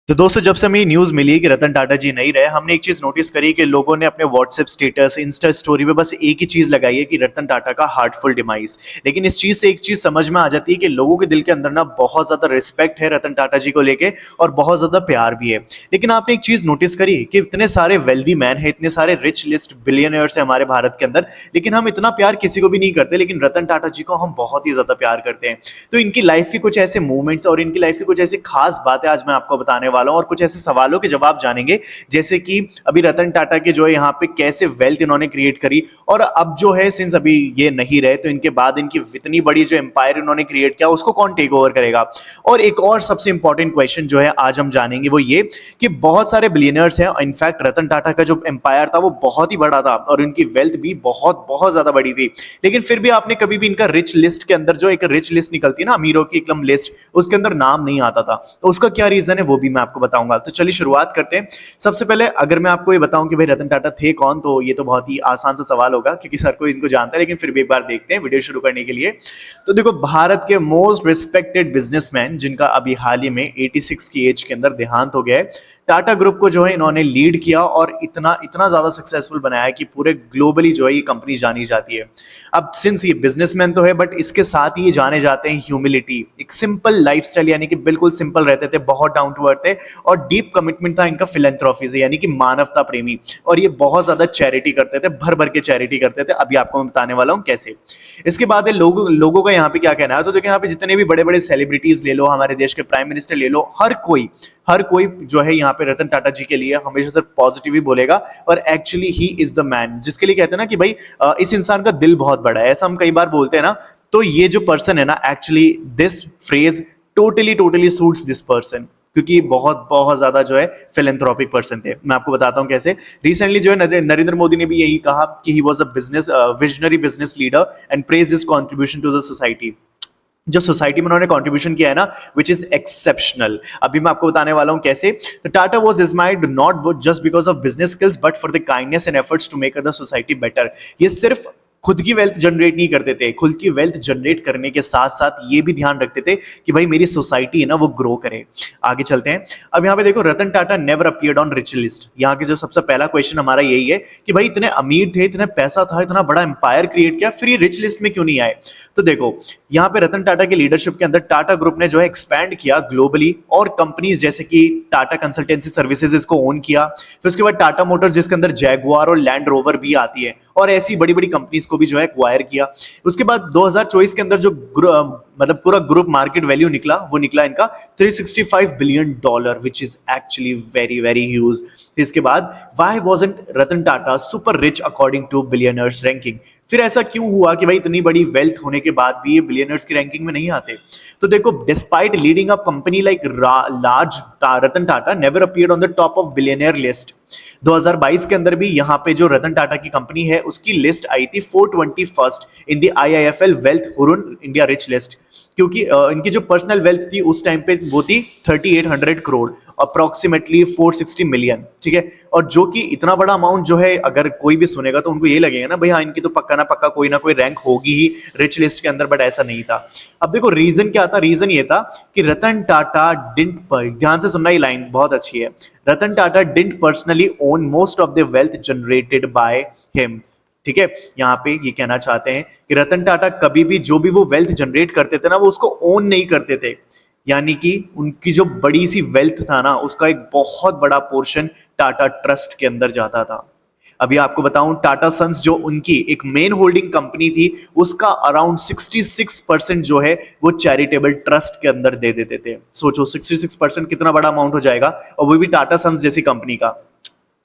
तो दोस्तों जब से हमें न्यूज मिली कि रतन टाटा जी नहीं रहे, हमने एक चीज नोटिस करी कि लोगों ने अपने व्हाट्सएप स्टेटस, इंस्टा स्टोरी पे बस एक ही चीज लगाई है कि रतन टाटा का हार्टफुल डिमाइस। लेकिन इस चीज से एक चीज समझ में आ जाती है कि लोगों के दिल के अंदर ना बहुत ज्यादा रिस्पेक्ट है रतन टाटा जी को लेके और बहुत ज्यादा प्यार भी है। लेकिन आपने एक चीज नोटिस करी कि इतने सारे वेल्दी मैन है, इतने सारे रिच लिस्ट बिलियनर्स है हमारे भारत के अंदर, लेकिन हम इतना प्यार किसी को भी नहीं करते, लेकिन रतन टाटा जी को हम बहुत ही ज्यादा प्यार करते हैं। तो इनकी लाइफ की कुछ ऐसे मूवमेंट्स और इनकी लाइफ की कुछ ऐसी खास बातें आज मैं आपको बताने वाला हूं और कुछ ऐसे सवालों के जवाब जानेंगे। जैसे कि अभी रतन टाटा के जो है यहाँ पे कैसे वेल्थ इन्होंने क्रिएट करी, और अब जो है सिंस अभी ये नहीं रहे तो इनके बाद इनकी इतनी बड़ी जो एम्पायर इन्होंने क्रिएट किया उसको कौन टेक ओवर करेगा। और एक और सबसे इंपॉर्टेंट क्वेश्चन जो है आज हम जानेंगे वो ये कि बहुत सारे बिलियनर्स हैं, इनफैक्ट रतन टाटा का जो एम्पायर था वो बहुत ही बड़ा था और इनकी वेल्थ भी बहुत बहुत ज्यादा बड़ी थी, लेकिन फिर भी आपने कभी भी इनका रिच लिस्ट के अंदर, जो एक रिच लिस्ट निकलती है ना अमीरों की एकदम लिस्ट, उसके अंदर नाम नहीं आता था। तो उसका क्या रीजन है वो भी मैं आपको बताऊंगा। तो चलिए शुरुआत करते हैं। सबसे पहले अगर मैं आपको ये बताऊं कि भाई रतन टाटा थे कौन, तो ये तो बहुत ही आसान सा सवाल होगा क्योंकि हर कोई इनको जानता है, लेकिन फिर भी एक बार देखते हैं वीडियो शुरू करने के लिए। तो देखो, भारत के मोस्ट रिस्पेक्टेड बिजनेसमैन जिनका अभी हाल ही में 86 की एज के अंदर देहांत हो गया है, टाटा ग्रुप को जो है इन्होंने लीड किया और इतना इतना ज्यादा सक्सेसफुल बनाया कि पूरे ग्लोबली जो है ये कंपनी जानी जाती है। अब सिंस ये बिजनेसमैन तो है, बट इसके साथ ही ये जाने जाते हैं ह्यूमिलिटी, एक सिंपल लाइफस्टाइल, यानी कि बिल्कुल सिंपल रहते थे, बहुत डाउन टू अर्थ थे, और डीप कमिटमेंट था इनका फिलेंथ्रोफी से, यानी कि मानवता प्रेमी। और ये बहुत ज्यादा चैरिटी करते थे, भर भर के चैरिटी करते थे। अभी आपको मैं बताने वाला हूँ कैसे। इसके बाद लोगों का यहाँ पे क्या कहना है, तो देखिए यहाँ पे जितने भी बड़े बड़े सेलिब्रिटीज ले लो, हमारे देश के प्राइम मिनिस्टर ले लो, हर कोई जो है यहाँ पे रतन टाटा जी के लिए हमेशा सिर्फ पॉजिटिव ही बोलेगा। और actually he is the man, जिसके लिए कहते हैं ना कि भाई इस इंसान का दिल बहुत बड़ा है, ऐसा हम कई बार बोलते हैं ना। तो ये जो पर्सन है ना, actually this phrase totally totally suits this person, क्योंकि बहुत बहुत ज्यादा जो है फिलेंथ्रोपिक पर्सन थे। मैं आपको बताता हूं कैसे। रिसेंटली जो है नरेंद्र मोदी ने भी यही कहा कि he was a business visionary business leader and praise his contribution to the society. जो सोसाइटी में उन्होंने कंट्रीब्यूशन किया है ना, विच इज एक्सेप्शनल। अभी मैं आपको बताने वाला हूं कैसे। तो Tata was admired not just because of business skills but for the kindness and efforts to make the society better. ये सिर्फ खुद की वेल्थ जनरेट नहीं करते थे, खुद की वेल्थ जनरेट करने के साथ साथ ये भी ध्यान रखते थे कि भाई मेरी सोसाइटी है ना वो ग्रो करे। आगे चलते हैं। अब यहाँ पे देखो, Ratan Tata never appeared on rich list. यहाँ के जो सबसे पहला क्वेश्चन हमारा यही है कि भाई इतने अमीर थे, इतना पैसा था, इतना बड़ा एम्पायर क्रिएट किया, फिर ये रिच लिस्ट में क्यों नहीं आए। तो देखो, यहाँ पे रतन टाटा की लीडरशिप के अंदर टाटा ग्रुप ने जो है एक्सपैंड किया ग्लोबली, और कंपनीज जैसे कि टाटा कंसल्टेंसी सर्विसेज इसको ओन किया। फिर उसके बाद टाटा मोटर्स, जिसके अंदर जैगुआर और लैंड रोवर भी आती है, और ऐसी बड़ी बड़ी कंपनीज को भी जो है एक्वायर किया। उसके बाद 2024 के अंदर जो मतलब पूरा ग्रुप मार्केट वैल्यू निकला, वो निकला इनका $365 billion, which is actually very very huge. इसके बाद why wasn't Ratan Tata super rich according to billionaires ranking. फिर ऐसा क्यों हुआ कि भाई इतनी बड़ी वेल्थ होने के बाद भी ये बिलियनर्स की रैंकिंग में नहीं आते। तो देखो, despite leading a company like large, Ratan Tata never appeared on the top of billionaire list. 2022 के अंदर भी यहाँ पे जो रतन टाटा की कंपनी है उसकी लिस्ट आई थी 421st in the IIFL wealth Hurun India rich list, क्योंकि इनकी जो पर्सनल वेल्थ थी उस टाइम पे वो थी 3800 करोड़, अप्रोक्सीमेटली 460 मिलियन। ठीक है, और जो कि इतना बड़ा अमाउंट जो है, अगर कोई भी सुनेगा तो उनको ये लगेगा ना भाई हाँ इनकी तो पक्का ना पक्का कोई ना कोई रैंक होगी ही रिच लिस्ट के अंदर, बट ऐसा नहीं था। अब देखो रीजन क्या था। रीजन ये था कि रतन टाटा डिडंट, ध्यान से सुनना, ये लाइन बहुत अच्छी है, Ratan Tata didn't personally own most of the wealth generated by him. ठीक है, यहाँ पे ये कहना चाहते हैं कि रतन टाटा कभी भी जो भी वो वेल्थ जनरेट करते थे ना, वो उसको ओन नहीं करते थे, यानी कि उनकी जो बड़ी सी वेल्थ था ना उसका एक बहुत बड़ा पोर्शन टाटा ट्रस्ट के अंदर जाता था। अभी आपको बताऊं, टाटा सन्स जो उनकी एक मेन होल्डिंग कंपनी थी, उसका अराउंड 66% जो है वो चैरिटेबल ट्रस्ट के अंदर दे देते थे। सोचो 66% कितना बड़ा अमाउंट हो जाएगा, और वो भी टाटा सन्स जैसी कंपनी का।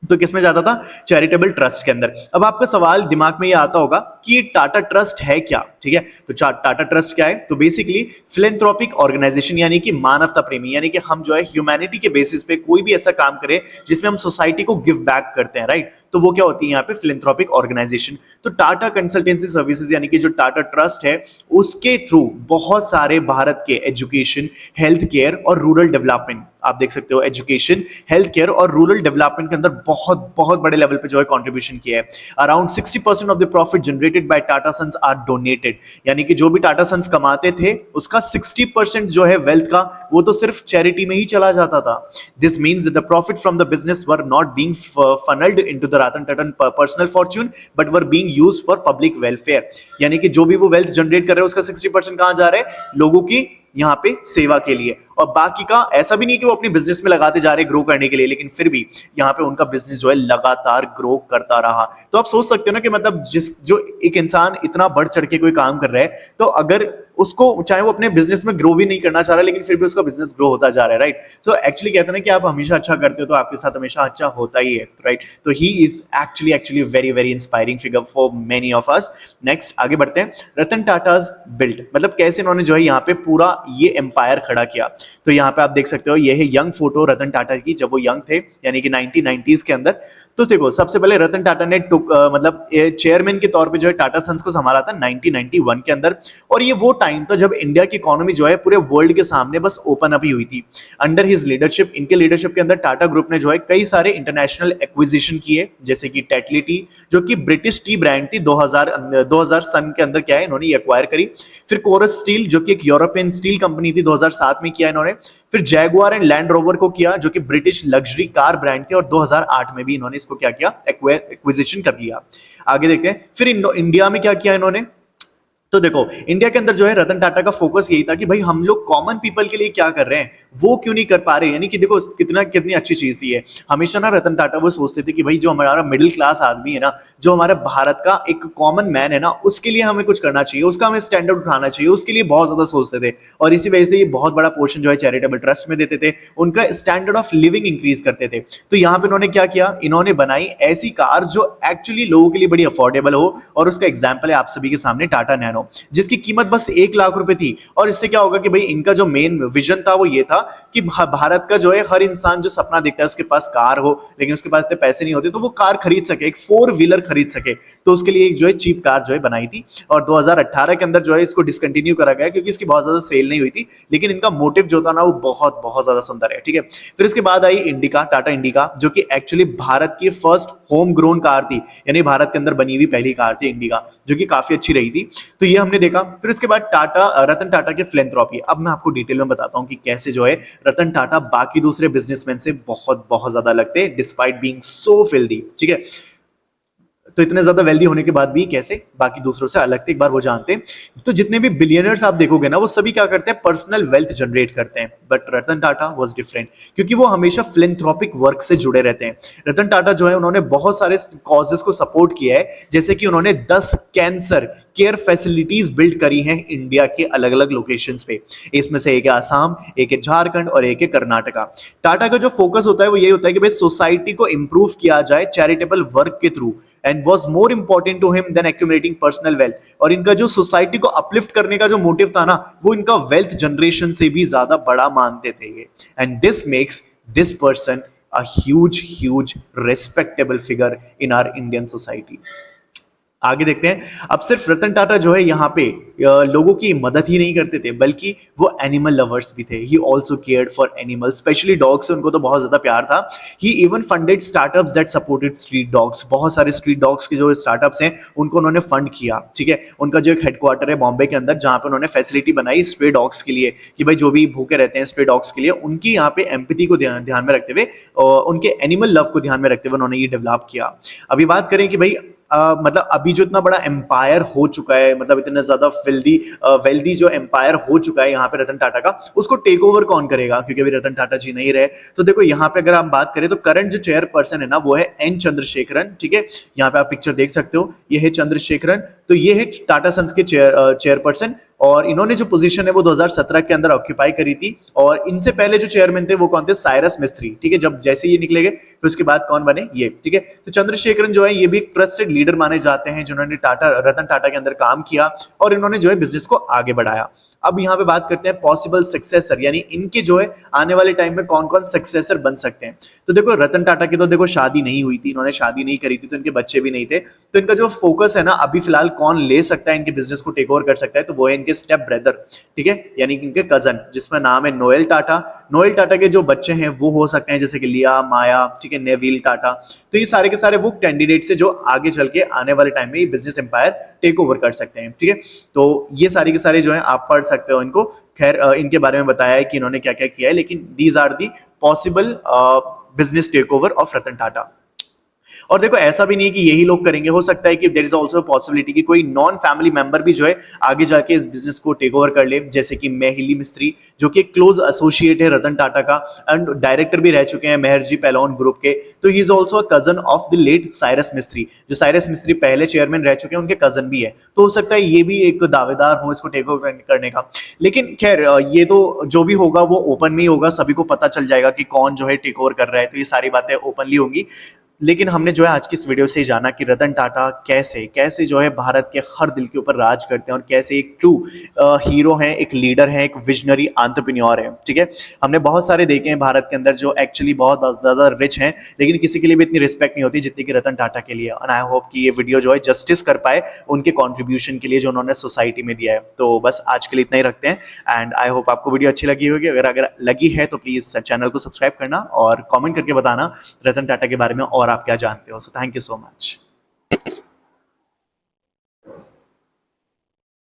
तो किसमें जाता था? चैरिटेबल ट्रस्ट के अंदर। अब आपका सवाल दिमाग में ये आता होगा कि टाटा ट्रस्ट है क्या। ठीक है, तो टाटा ट्रस्ट क्या है? तो बेसिकली फिलेंथ्रोपिक ऑर्गेनाइजेशन, यानी कि मानवता प्रेमी, यानी कि हम जो है ह्यूमैनिटी के बेसिस पे कोई भी ऐसा काम करें जिसमें हम सोसाइटी को गिव बैक करते हैं, राइट। तो वो क्या होती है यहाँ पे? Philanthropic organisation. तो टाटा कंसल्टेंसी सर्विसेज यानी कि जो टाटा ट्रस्ट है, उसके थ्रू बहुत सारे भारत के एजुकेशन, हेल्थ केयर और रूरल डेवलपमेंट, आप देख सकते हो एजुकेशन, हेल्थ केयर और रूरल डेवलपमेंट के अंदर बहुत बहुत बड़े लेवल पे जो है कंट्रीब्यूशन किया है। Around 60% of the profit generated by Tata sons are donated. Generated, यानी कि जो भी टाटा सन्स कमाते थे उसका 60% जो है वेल्थ का वो तो सिर्फ चैरिटी में ही चला जाता था. This means the profit from the business were not being funnelled into the Ratan Tata personal fortune but were being used for public welfare. यानी कि जो भी वो वेल्थ जनरेट कर रहे हैं उसका 60% कहां जा रहा है? लोगों की यहाँ पे सेवा के लिए. और बाकी का ऐसा भी नहीं कि वो अपनी बिजनेस में लगाते जा रहे ग्रो करने के लिए, लेकिन फिर भी यहाँ पे उनका बिजनेस जो है लगातार ग्रो करता रहा. तो आप सोच सकते हो ना कि मतलब जो एक इंसान इतना बढ़ चढ़ के कोई काम कर रहा है, तो अगर उसको चाहे वो अपने बिजनेस में ग्रो भी नहीं करना चाह रहा लेकिन फिर भी उसका बिजनेस ग्रो होता जा रहा है, राइट. सो एक्चुअली कहते हैं ना कि आप हमेशा अच्छा करते हो तो आपके साथ हमेशा अच्छा होता ही है, राइट. तो he is actually very very inspiring figure for many of us. Next आगे बढ़ते हैं. रतन टाटाज बिल्ड, मतलब कैसे इन्होंने जो है यहाँ पे पूरा ये एम्पायर खड़ा किया. तो यहाँ पे आप देख सकते हो ये है यंग फोटो रतन टाटा की जब वो यंग थे, यानी कि 1990s के अंदर. तो देखो सबसे पहले रतन टाटा ने मतलब चेयरमैन के तौर पे जो है टाटा सन्स को संभाला था 1991 के अंदर. और ये वो टाइम था जब इंडिया की इकोनॉमी जो है पूरे वर्ल्ड के सामने बस ओपन अप ही हुई थी. अंडर हिज लीडरशिप, इनके लीडरशिप के अंदर टाटा ग्रुप ने जो है कई सारे इंटरनेशनल एक्विजिशन किए, जैसे कि टेटली टी जो कि ब्रिटिश टी ब्रांड थी. 2000 सन के अंदर क्या है इन्होंने एक्वायर करी. फिर कोरस स्टील जो कि एक यूरोपियन स्टील कंपनी थी, 2007 में किया इन्होंने. फिर जैगुआर एंड लैंड रोवर को किया जो कि ब्रिटिश लग्जरी कार ब्रांड थे, और 2008 में भी इन्होंने इसको क्या किया? एक्विजिशन कर लिया. आगे देखते हैं. फिर इंडिया में क्या किया इन्होंने? तो देखो इंडिया के अंदर जो है रतन टाटा का फोकस यही था कि भाई हम लोग कॉमन पीपल के लिए क्या कर रहे हैं वो क्यों नहीं कर पा रहे. यानी कि देखो कितनी अच्छी चीज थी ये. हमेशा ना रतन टाटा वो सोचते थे कि भाई जो हमारा मिडिल क्लास आदमी है ना, जो हमारे भारत का एक कॉमन मैन है ना, उसके लिए हमें कुछ करना चाहिए, उसका हमें स्टैंडर्ड उठाना चाहिए, उसके लिए बहुत ज्यादा सोचते थे. और इसी वजह से ये बहुत बड़ा पोर्शन जो है चैरिटेबल ट्रस्ट में देते थे, उनका स्टैंडर्ड ऑफ लिविंग इंक्रीज करते थे. तो यहाँ पे इन्होंने क्या किया? इन्होंने बनाई ऐसी कार जो एक्चुअली लोगों के लिए बड़ी अफोर्डेबल हो, और उसका एग्जाम्पल है आप सभी के सामने टाटा नैनो, जिसकी कीमत बस 1 लाख रुपए थी. और इससे क्या होगा कि भाई इनका जो मेन विजन था वो ये था कि भारत का जो है हर इंसान जो सपना देखता है उसके पास कार हो, लेकिन उसके पास इतने पैसे नहीं होते तो वो कार खरीद सके, एक 4 व्हीलर खरीद सके. तो उसके लिए एक जो है चीप कार जो है बनाई थी. और 2018 के अंदर जो है इसको डिसकंटिन्यू करा गया क्योंकि इसकी बहुत ज्यादा सेल नहीं हुई थी, लेकिन इनका मोटिव जो था ना वो बहुत बहुत ज्यादा सुंदर है, ठीक है. फिर इसके बाद आई इंडिका, टाटा इंडिका, जो कि एक्चुअली भारत की फर्स्ट होम ग्रोन कार थी, यानी भारत के अंदर बनी हुई पहली कार थी इंडिका, जो कि काफी अच्छी रही थी. तो ये हमने देखा. फिर उसके बाद रतन टाटा के फिलैंथ्रोपी. अब मैं आपको डिटेल में बताता हूं कि कैसे जो है रतन टाटा बाकी दूसरे बिजनेसमैन से बहुत बहुत ज्यादा लगते हैं डिस्पाइट बीइंग सो फिल्दी, ठीक है. तो इतने ज्यादा वेल्दी होने के बाद भी कैसे बाकी दूसरों से अलग थे, एक बार वो जानते हैं. तो जितने भी बिलियनर्स आप देखोगे ना वो सभी क्या करते हैं? पर्सनल वेल्थ जनरेट करते हैं. But Ratan Tata was different, क्योंकि वो हमेशा फिलैंथ्रोपिक वर्क से जुड़े रहते हैं. रतन टाटा जो है उन्होंने बहुत सारे कॉजेस को सपोर्ट किया है, जैसे कि उन्होंने 10 कैंसर केयर फैसिलिटीज बिल्ड करी हैं इंडिया के अलग अलग लोकेशंस पे. इसमें से एक है आसाम, एक है झारखंड और एक है कर्नाटका. टाटा का जो फोकस होता है वो ये होता है कि भाई सोसाइटी को इंप्रूव किया जाए चैरिटेबल वर्क के through, and was more important to him than accumulating personal wealth. और इनका जो सोसाइटी को अपलिफ्ट करने का जो मोटिव था ना वो इनका वेल्थ जनरेशन से भी ज्यादा बड़ा मानते थे ये. And this makes this person a huge respectable figure in our Indian society. आगे देखते हैं. अब सिर्फ रतन टाटा जो है यहाँ पे लोगों की मदद ही नहीं करते थे, बल्कि वो एनिमल लवर्स भी थे. He also cared for animals, specially dogs से उनको तो बहुत ज्यादा प्यार था. He even funded startups that supported street dogs. बहुत सारे स्ट्रीट डॉग्स के जो स्टार्टअप्स हैं उनको उन्होंने फंड किया, ठीक है. उनका जो एक हेडक्वार्टर है बॉम्बे के अंदर, जहाँ पे उन्होंने फैसिलिटी बनाई स्ट्रे डॉग्स के लिए, कि भाई जो भी भूखे रहते हैं स्ट्रे डॉग्स के लिए, उनकी यहाँ पे एम्पैथी को ध्यान में रखते हुए, उनके एनिमल लव को ध्यान में रखते हुए उन्होंने ये डेवलप किया. अभी बात करें कि भाई मतलब अभी जो इतना बड़ा एम्पायर हो चुका है, मतलब इतना ज्यादा वेल्दी जो एम्पायर हो चुका है यहाँ पे रतन टाटा का, उसको टेक ओवर कौन करेगा? क्योंकि अभी रतन टाटा जी नहीं रहे. तो देखो यहाँ पे अगर हम बात करें तो करंट जो चेयरपर्सन है ना वो है एन चंद्रशेखरन, ठीक है. यहाँ पे आप पिक्चर देख सकते हो, ये है चंद्रशेखरन. तो ये है टाटा सन्स के चेयरपर्सन, और इन्होंने जो पोजीशन है वो 2017 के अंदर ऑक्यूपाई करी थी. और इनसे पहले जो चेयरमैन थे वो कौन थे? साइरस मिस्त्री, ठीक है. जब जैसे ये निकलेंगे फिर उसके बाद कौन बने? ये, ठीक है. तो चंद्रशेखरन जो है ये भी एक ट्रस्टेड लीडर माने जाते हैं, जिन्होंने रतन टाटा के अंदर काम किया और इन्होंने जो है बिजनेस को आगे बढ़ाया. अब यहाँ पे बात करते हैं पॉसिबल सक्सेसर, यानी इनके जो है आने वाले टाइम में कौन कौन सक्सेसर बन सकते हैं. तो देखो रतन टाटा की तो देखो शादी नहीं हुई थी, इन्होंने शादी नहीं करी थी, तो इनके बच्चे भी नहीं थे. तो इनका जो फोकस है ना अभी फिलहाल कौन ले सकता है इनके बिजनेस को टेक ओवर कर सकता है, तो वो है इनके स्टेप ब्रदर, ठीक है, यानी कि इनके कजन, जिसमें नाम है नोएल टाटा. नोएल टाटा के जो बच्चे हैं वो हो सकते हैं जैसे कि लिया, माया, ठीक है, नेविल टाटा. तो ये सारे के सारे वो कैंडिडेट्स है जो आगे चल के आने वाले टाइम में ये बिजनेस एम्पायर टेक ओवर कर सकते हैं, ठीक है। तो ये सारे के सारे जो है आप पढ़ सकते हो इनको। खैर इनके बारे में बताया है कि इन्होंने क्या क्या किया है, लेकिन these are the possible business take over of Ratan Tata. और देखो ऐसा भी नहीं है कि यही लोग करेंगे, हो सकता है कि देयर इज आल्सो पॉसिबिलिटी कि कोई नॉन फैमिली मेंबर भी जो है आगे जाके इस बिजनेस को टेक ओवर कर ले, जैसे कि मेहिली मिस्त्री जो कि एक क्लोज एसोसिएट है रतन टाटा का एंड डायरेक्टर भी रह चुके हैं मेहरजी पैलोन ग्रुप के। तो he is also a cousin of the late Cyrus Mistry, जो साइरस मिस्त्री पहले चेयरमैन रह चुके हैं, उनके कजन भी है। तो हो सकता है ये भी एक दावेदार हो इसको टेक ओवर करने का। लेकिन खैर ये तो जो भी होगा वो ओपन में ही होगा, सभी को पता चल जाएगा कि कौन जो है टेक ओवर कर रहा है, तो ये सारी बातें ओपनली होंगी। लेकिन हमने जो है आज की इस वीडियो से ही जाना कि रतन टाटा कैसे कैसे जो है भारत के हर दिल के ऊपर राज करते हैं और कैसे एक ट्रू हीरो हैं, एक लीडर हैं, एक विजनरी एंटरप्रेन्योर है, ठीक है। हमने बहुत सारे देखे हैं भारत के अंदर जो एक्चुअली बहुत ज़्यादा रिच हैं, लेकिन किसी के लिए भी इतनी रिस्पेक्ट नहीं होती जितनी कि रतन टाटा के लिए। एंड आई होप कि ये वीडियो जो है जस्टिस कर पाए उनके कॉन्ट्रीब्यूशन के लिए जो उन्होंने सोसाइटी में दिया है। तो बस आज के लिए इतना ही रखते हैं एंड आई होप आपको वीडियो अच्छी लगी होगी। अगर लगी है तो प्लीज़ चैनल को सब्सक्राइब करना और कॉमेंट करके बताना रतन टाटा के बारे में और आप क्या जानते हो। So thank you so much.